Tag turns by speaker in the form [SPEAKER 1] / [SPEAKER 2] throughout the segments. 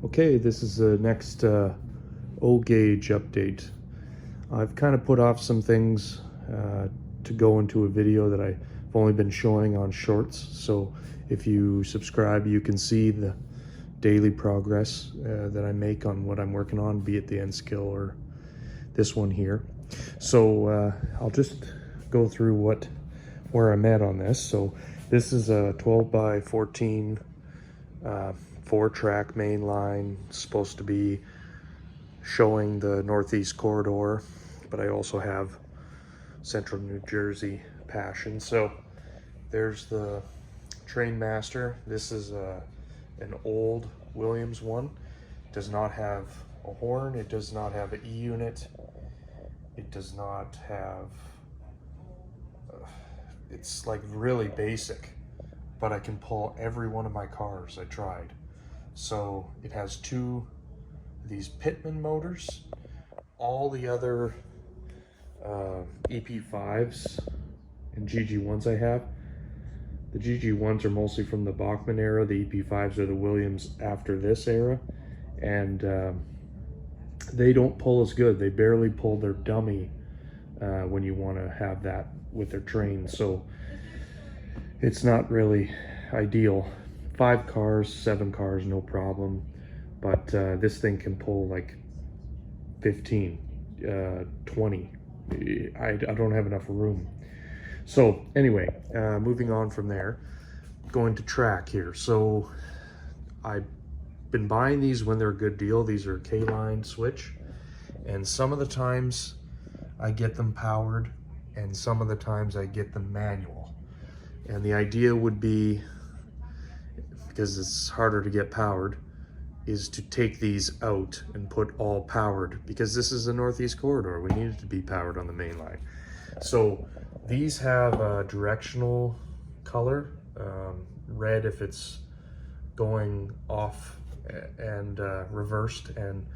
[SPEAKER 1] Okay, this is the next O-gauge update. I've kind of put off some things to go into a video that I've only been showing on shorts. So if you subscribe, you can see the daily progress that I make on what I'm working on, be it the N skill or this one here. So I'll just go through where I'm at on this. So this is a 12 by 14 4-track main line, supposed to be showing the Northeast corridor, but I also have Central New Jersey passion. So there's the Train Master. This is an old Williams one. It does not have a horn. It does not have an E-unit. It does not have, it's like really basic, but I can pull every one of my cars I tried. So it has two of these Pitman motors. All the other EP5s and GG1s I have, the GG1s are mostly from the Bachmann era. The EP5s are the Williams after this era. And they don't pull as good. They barely pull their dummy when you want to have that with their train. So it's not really ideal. 5 cars, 7 cars, no problem. But this thing can pull like 15, 20. I don't have enough room. So anyway, moving on from there, going to track here. So I've been buying these when they're a good deal. These are K-line switch. And some of the times I get them powered and some of the times I get them manual. And the idea would be, because it's harder to get powered, is to take these out and put all powered, because this is the Northeast corridor. We need it to be powered on the main line. So these have a directional color, red if it's going off and reversed, and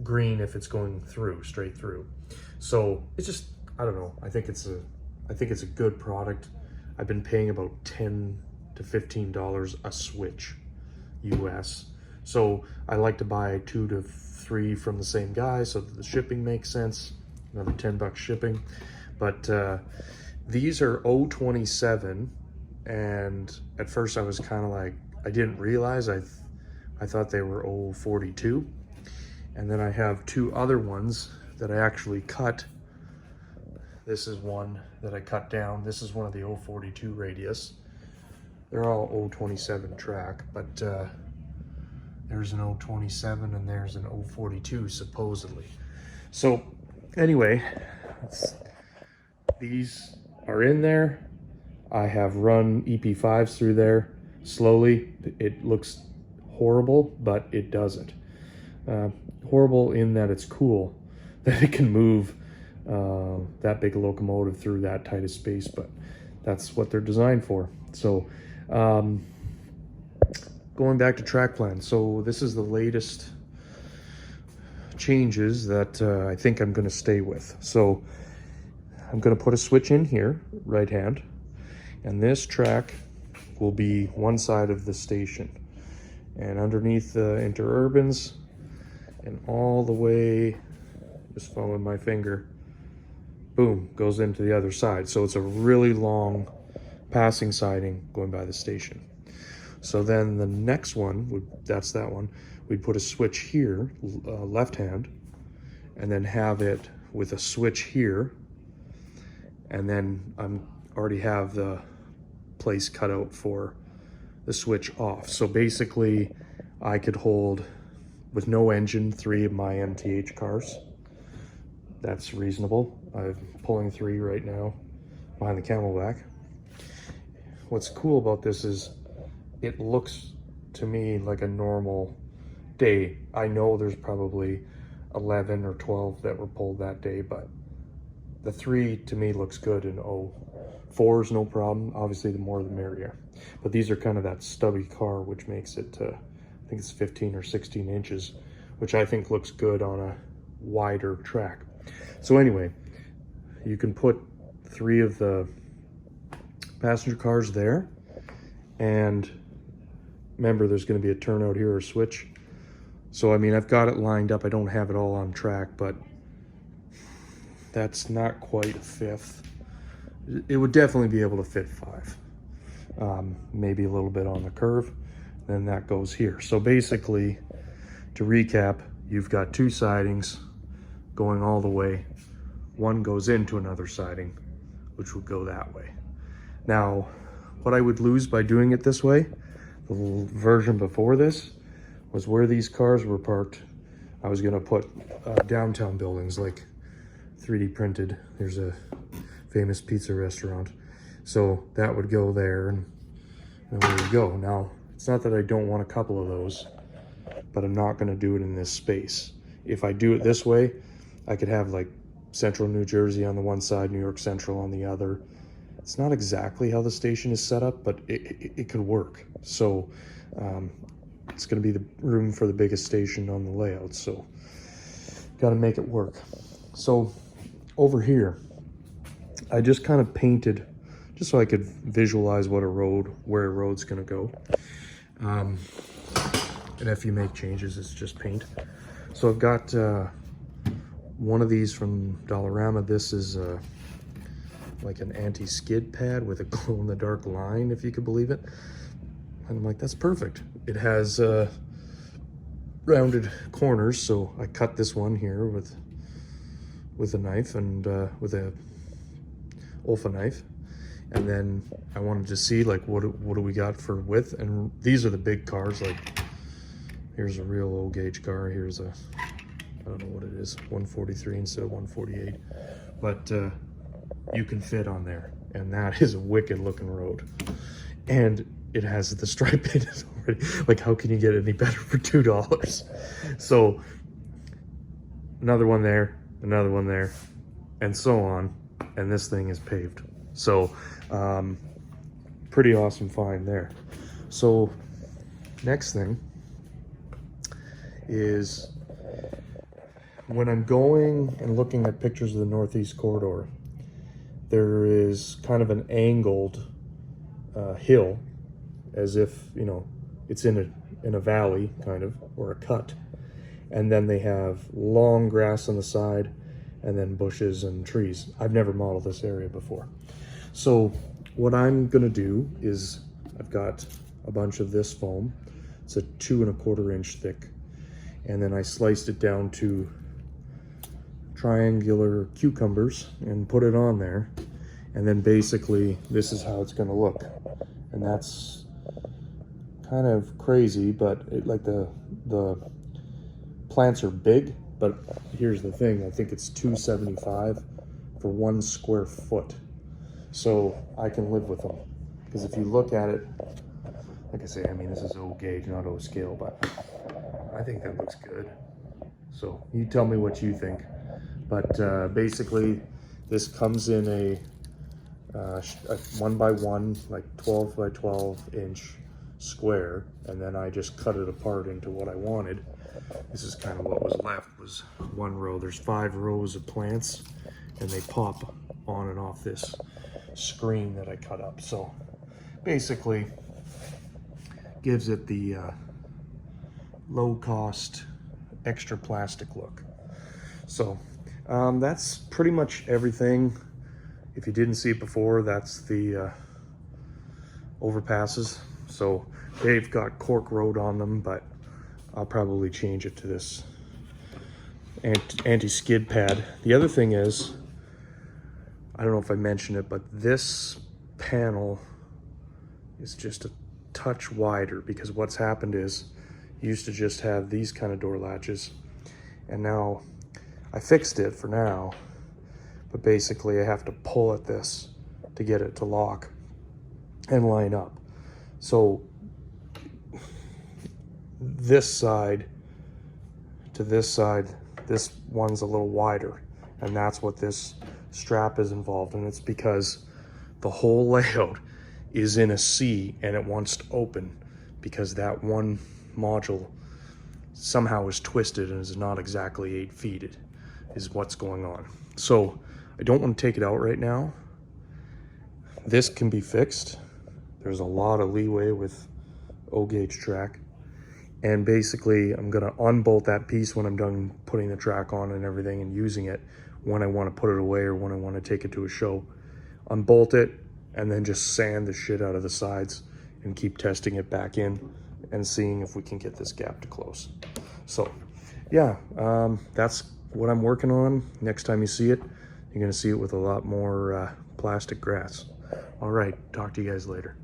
[SPEAKER 1] green if it's going through, straight through. So it's just, I don't know, I think it's a good product. I've been paying about $10 to $15 a switch US. So I like to buy 2 to 3 from the same guy so that the shipping makes sense, another $10 shipping. But these are 027, and at first I was kind of like, I didn't realize, I thought they were 042. And then I have 2 other ones that I actually cut. This is one that I cut down. This is one of the 042 radius. They're all 027 track, but there's an 027 and there's an 042 supposedly. So anyway, these are in there. I have run EP5s through there slowly. It looks horrible, but it doesn't. Horrible in that it's cool that it can move that big a locomotive through that tight of space, but that's what they're designed for. So going back to track plan, so this is the latest changes that I think I'm going to stay with. So I'm going to put a switch in here, right hand, and this track will be one side of the station, and underneath the interurbans and all the way, just following my finger, boom, goes into the other side. So it's a really long passing siding going by the station. So then the next one, that's that one, we'd put a switch here, left hand, and then have it with a switch here, and then I'm already have the place cut out for the switch off. So basically I could hold, with no engine, 3 of my MTH cars. That's reasonable. I'm pulling 3 right now behind the Camelback. What's cool about this is it looks to me like a normal day. I know there's probably 11 or 12 that were pulled that day, but the 3 to me looks good, and 4 is no problem. Obviously the more the merrier. But these are kind of that stubby car, which makes it, I think it's 15 or 16 inches, which I think looks good on a wider track. So anyway, you can put 3 of the passenger cars there, and remember there's going to be a turnout here or switch. So, I mean, I've got it lined up. I don't have it all on track, but that's not quite a fifth. It would definitely be able to fit 5. Maybe a little bit on the curve. Then that goes here. So basically, to recap, you've got 2 sidings going all the way. One goes into another siding, which would go that way. Now, what I would lose by doing it this way, the version before this, was where these cars were parked. I was gonna put downtown buildings like 3D printed. There's a famous pizza restaurant. So that would go there, and there we go. Now, it's not that I don't want a couple of those, but I'm not gonna do it in this space. If I do it this way, I could have like Central New Jersey on the one side, New York Central on the other. It's not exactly how the station is set up, but it could work. So it's going to be the room for the biggest station on the layout. So got to make it work. So over here, I just kind of painted just so I could visualize where a road's going to go. And if you make changes, it's just paint. So I've got one of these from Dollarama. This is like an anti-skid pad with a glow-in-the-dark line, if you could believe it. And I'm like, that's perfect. It has rounded corners, so I cut this one here with a knife and with a Olfa knife. And then I wanted to see like what do we got for width, and these are the big cars. Like here's a real low gauge car. Here's a, I don't know what it is, 143 instead of 148, but you can fit on there, and that is a wicked looking road. And it has the stripe painted already. Like, how can you get any better for $2? So another one there, and so on, and this thing is paved. So pretty awesome find there. So next thing is, when I'm going and looking at pictures of the Northeast Corridor, there is kind of an angled hill, as if, you know, it's in a valley, kind of, or a cut. And then they have long grass on the side, and then bushes and trees. I've never modeled this area before. So what I'm gonna do is, I've got a bunch of this foam. It's a 2 1/4 inch thick. And then I sliced it down to triangular cucumbers and put it on there. And then basically this is how it's going to look. And that's kind of crazy, but like the plants are big, but here's the thing, I think it's $2.75 for 1 square foot. So I can live with them, because if you look at it, like I say, I mean, this is O gauge, not O scale, but I think that looks good. So you tell me what you think. But basically, this comes in a 1x1, like 12 by 12 inch square, and then I just cut it apart into what I wanted. This is kind of what was left, was one row. There's 5 rows of plants, and they pop on and off this screen that I cut up. So basically, gives it the low cost, extra plastic look. So that's pretty much everything. If you didn't see it before, that's the overpasses. So they've got cork road on them, but I'll probably change it to this anti-skid pad. The other thing is, I don't know if I mentioned it, but this panel is just a touch wider, because what's happened is, you used to just have these kind of door latches, and now I fixed it for now, but basically I have to pull at this to get it to lock and line up. So this side to this side, this one's a little wider, and that's what this strap is involved in. It's because the whole layout is in a C and it wants to open, because that one module somehow is twisted and is not exactly 8 feet, is what's going on. So I don't want to take it out right now. This can be fixed. There's a lot of leeway with O gauge track, And basically I'm gonna unbolt that piece when I'm done putting the track on and everything and using it, when I want to put it away or when I want to take it to a show. Unbolt it and then just sand the shit out of the sides and keep testing it back in and seeing if we can get this gap to close. So yeah, that's what I'm working on. Next time you see it, you're gonna see it with a lot more plastic grass. All right, talk to you guys later.